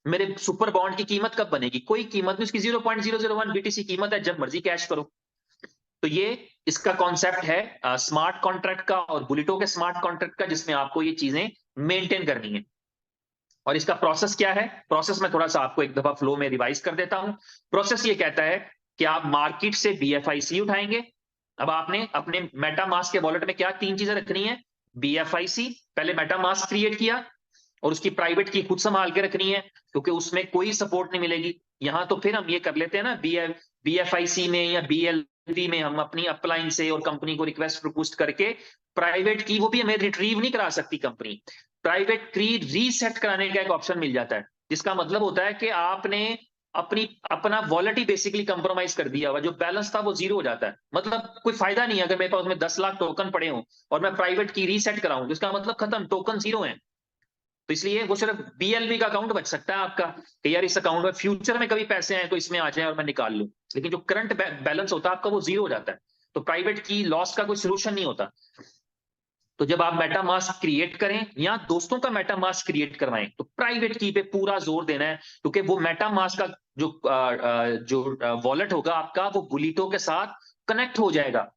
मेरे super bond की कीमत कब बनेगी? कोई कीमत नहीं, उसकी 0.001 बीटीसी कीमत है, जब मर्जी कैश करो। तो ये इसका कॉन्सेप्ट है स्मार्ट कॉन्ट्रैक्ट का और बुलिटो के स्मार्ट कॉन्ट्रैक्ट का, जिसमें आपको ये चीजें मेंटेन करनी है। और इसका प्रोसेस क्या है? प्रोसेस में थोड़ा सा आपको एक दफा फ्लो में रिवाइज कर देता हूं। प्रोसेस ये कहता है कि आप मार्केट से बीएफआईसी उठाएंगे। अब आपने अपने मेटामास्क के वॉलेट में क्या तीन चीजें रखनी है? बीएफआईसी, पहले मेटामास्क क्रिएट किया और उसकी प्राइवेट की खुद संभाल के रखनी है, क्योंकि उसमें कोई सपोर्ट नहीं मिलेगी। यहां तो फिर हम ये कर लेते हैं ना, बीएफआईसी में या बीएलवी में हम अपनी अपलाइन से और कंपनी को रिक्वेस्ट प्रपोस्ट करके प्राइवेट की, वो भी हमें रिट्रीव नहीं करा सकती कंपनी। प्राइवेट की रीसेट कराने का एक ऑप्शन मिल जाता है, जिसका मतलब होता है कि आपने अपना वॉलेट ही बेसिकली कंप्रोमाइज कर दिया हुआ, जो बैलेंस था वो जीरो हो जाता है। मतलब कोई फायदा नहीं है अगर मेरे पास में 10 लाख टोकन पड़े हों और मैं प्राइवेट की रीसेट कराऊं, तो इसका मतलब खत्म, टोकन जीरो है। तो इसलिए वो सिर्फ बीएलबी का अकाउंट बच सकता है आपका, कि यार इस अकाउंट में फ्यूचर में कभी पैसे आए तो इसमें आ जाए और मैं निकाल लूं। लेकिन जो करंट बैलेंस होता है आपका वो जीरो हो जाता है। तो प्राइवेट की लॉस का कोई सोल्यूशन नहीं होता। तो जब आप मेटामास्क क्रिएट करें या दोस्तों का मेटामास्क क्रिएट करवाएं, तो प्राइवेट की पे पूरा जोर देना है, क्योंकि वो मेटामास्क का जो वॉलेट होगा आपका, वो बुलिटो के साथ कनेक्ट हो जाएगा।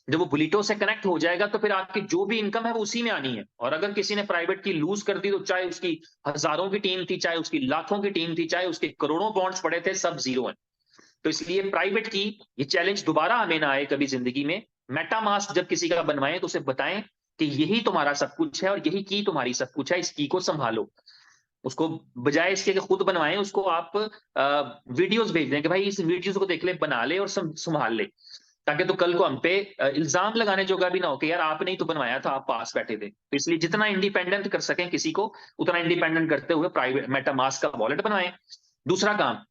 जब वो बुलिटो से कनेक्ट हो जाएगा तो फिर आपकी जो भी इनकम है वो उसी में आनी है। और अगर किसी ने प्राइवेट की लूज कर दी, तो चाहे उसकी हजारों की टीम थी, चाहे उसकी लाखों की टीम थी, चाहे उसके करोड़ों बॉन्ड्स पड़े थे, सब जीरो है। तो इसलिए प्राइवेट की ये चैलेंज दोबारा हमें ना आए कभी जिंदगी में। मेटामास्क जब किसी का बनवाएं तो उसे बताएं कि यही तुम्हारा सब कुछ है और यही की तुम्हारी सब कुछ है, इस की को संभालो। उसको बजाय इसके कि खुद बनवाएं, उसको आप वीडियोस भेज दें कि भाई इस वीडियोस को देख ले, बना ले और संभाल ले, ताकि तो कल को हम पे इल्जाम लगाने जोगा भी ना हो कि यार आपने ही तो बनवाया था, आप पास बैठे थे। तो इसलिए जितना इंडिपेंडेंट कर सकें किसी को, उतना इंडिपेंडेंट करते हुए प्राइवेट मेटामास्क का वॉलेट बनवाएं। दूसरा काम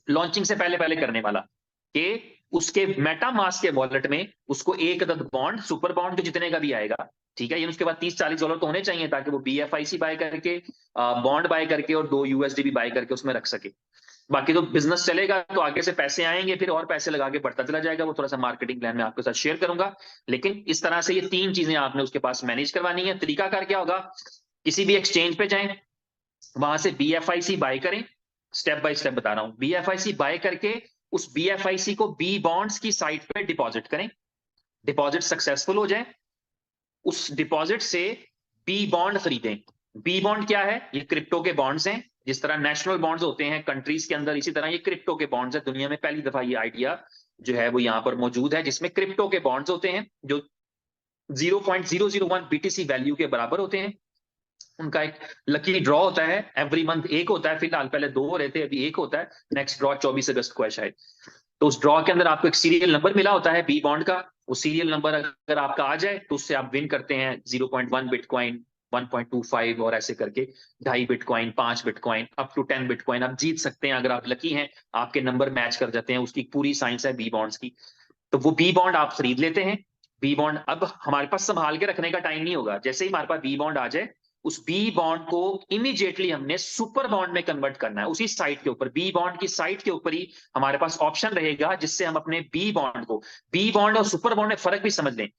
लॉन्चिंग से पहले पहले करने वाला, कि उसके मेटामास्क के वॉलेट में उसको एक अदद बॉन्ड, सुपर बॉन्ड जो जितने का भी आएगा, ठीक है, ये उसके बाद $30-40 तो होने चाहिए, ताकि वो बीएफआईसी बाय करके, बॉन्ड बाय करके और 2 यूएसडी भी बाय करके उसमें रख सके। बाकी तो बिजनेस चलेगा तो आगे से पैसे आएंगे, फिर और पैसे लगा के बढ़ता चला जाएगा। वो थोड़ा सा मार्केटिंग प्लान में आपके साथ शेयर करूंगा। लेकिन इस तरह से ये तीन चीजें आपने उसके पास मैनेज करवानी है। तरीकाकार क्या होगा? किसी भी एक्सचेंज पे जाएं, वहां से बीएफआईसी बाय करें। स्टेप बाय स्टेप बता रहा हूं। बीएफआईसी बाय करके उस बीएफआईसी को बी बॉन्ड्स की साइट पे डिपॉजिट करें। डिपॉजिट सक्सेसफुल हो जाए, उस डिपॉजिट से बी बॉन्ड खरीदें। बी बॉन्ड क्या है? ये क्रिप्टो के बॉन्ड्स हैं। जिस तरह नेशनल बॉन्ड्स होते हैं कंट्रीज के अंदर, इसी तरह ये क्रिप्टो के बॉन्ड्स है। दुनिया में पहली दफा ये आइडिया जो है वो यहां पर मौजूद है, जिसमें क्रिप्टो के बॉन्ड्स होते हैं जो 0.001 बीटीसी वैल्यू के बराबर होते हैं। उनका एक लकी ड्रॉ होता है, एवरी मंथ एक होता है। फिलहाल पहले दो हो रहे थे, अभी एक होता है। नेक्स्ट ड्रॉ 24 अगस्त को है शायद। तो उस ड्रॉ के अंदर आपको एक सीरियल नंबर मिला होता है बी बॉन्ड का। वो सीरियल नंबर अगर आपका आ जाए तो उससे आप विन करते हैं 0.1 बिटकॉइन, 1.25 और ऐसे करके 2.5 bitcoin, 5 bitcoin, up to 10 bitcoin आप जीत सकते हैं अगर आप लकी हैं, आपके नंबर मैच कर जाते हैं। उसकी पूरी साइंस है बी बॉन्ड्स की। तो वो बी बॉन्ड आप खरीद लेते हैं। बी बॉन्ड अब हमारे पास संभाल के रखने का टाइम नहीं होगा। जैसे ही हमारे पास बी बॉन्ड आ जाए, उस बी बॉन्ड को इमीडिएटली हमने सुपर बॉन्ड में कन्वर्ट करना है। उसी साइट के ऊपर, बी बॉन्ड की साइट के ऊपर ही हमारे पास ऑप्शन रहेगा, जिससे हम अपने बी बॉन्ड को, बी बॉन्ड और सुपर बॉन्ड में फर्क भी समझ लें।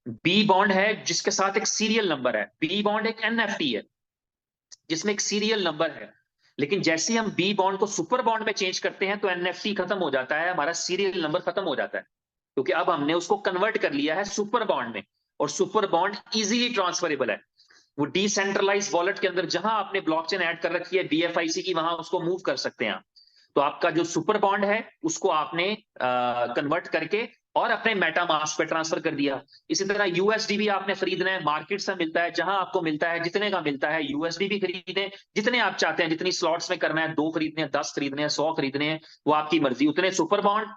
बी बॉन्ड है जिसके साथ एक सीरियल नंबर है, बी बॉन्ड एक एनएफटी है जिसमें एक सीरियल नंबर है। लेकिन जैसे ही हम बी बॉन्ड को सुपर बॉन्ड में चेंज करते हैं तो एनएफटी खत्म हो जाता है, हमारा सीरियल नंबर खत्म हो जाता है, क्योंकि अब हमने उसको कन्वर्ट कर लिया है सुपर बॉन्ड में। और सुपर बॉन्ड इजीली ट्रांसफरेबल है। वो डिसेंट्रलाइज वॉलेट के अंदर जहां आपने ब्लॉकचेन ऐड कर रखी है बीएफआईसी की, वहां उसको मूव कर सकते हैं आप। तो आपका जो सुपर बॉन्ड है उसको आपने कन्वर्ट करके और अपने मेटामास्क पे ट्रांसफर कर दिया। इसी तरह यूएसडी भी आपने खरीदना है, मार्केट से मिलता है, जहां आपको मिलता है, जितने का मिलता है यूएसडी भी खरीदें। जितने आप चाहते हैं, जितनी स्लॉट्स में करना है, 2 खरीदने हैं, 10 खरीदने हैं, 100 खरीदने हैं, वो आपकी मर्जी। उतने सुपर बॉन्ड,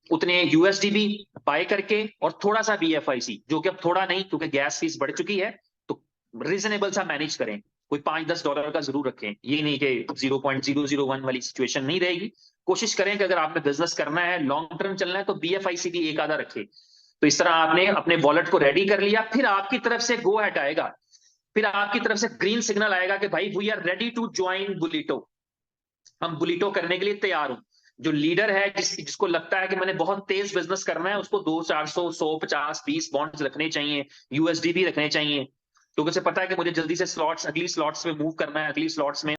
उतने यूएसडी भी बाय करके, और थोड़ा सा बीएफआईसी, जो कि अब थोड़ा नहीं क्योंकि गैस फीस बढ़ चुकी है, तो रीजनेबल सा मैनेज करें। कोई $5-10 का जरूर रखें, ये नहीं कि 0.001 वाली सिचुएशन नहीं रहेगी। कोशिश करें कि अगर आपने बिजनेस करना है, लॉन्ग टर्म चलना है, तो बीएफआईसी भी एक आधा रखे। तो इस तरह आपने अपने वॉलेट को रेडी कर लिया, फिर आपकी तरफ से गो हैट आएगा, फिर आपकी तरफ से ग्रीन सिग्नल आएगा कि भाई we are ready to join बुलिटो, हम बुलिटो करने के लिए तैयार हूं। जो लीडर है, जिसको लगता है कि मैंने बहुत तेज बिजनेस करना है, उसको 200, 400, 100, 50, 20 बॉन्ड्स रखने चाहिए, यूएसडी भी रखने चाहिए, क्योंकि उसे पता है कि मुझे जल्दी से स्लॉट्स, अगली स्लॉट्स में मूव करना है, अगली स्लॉट्स में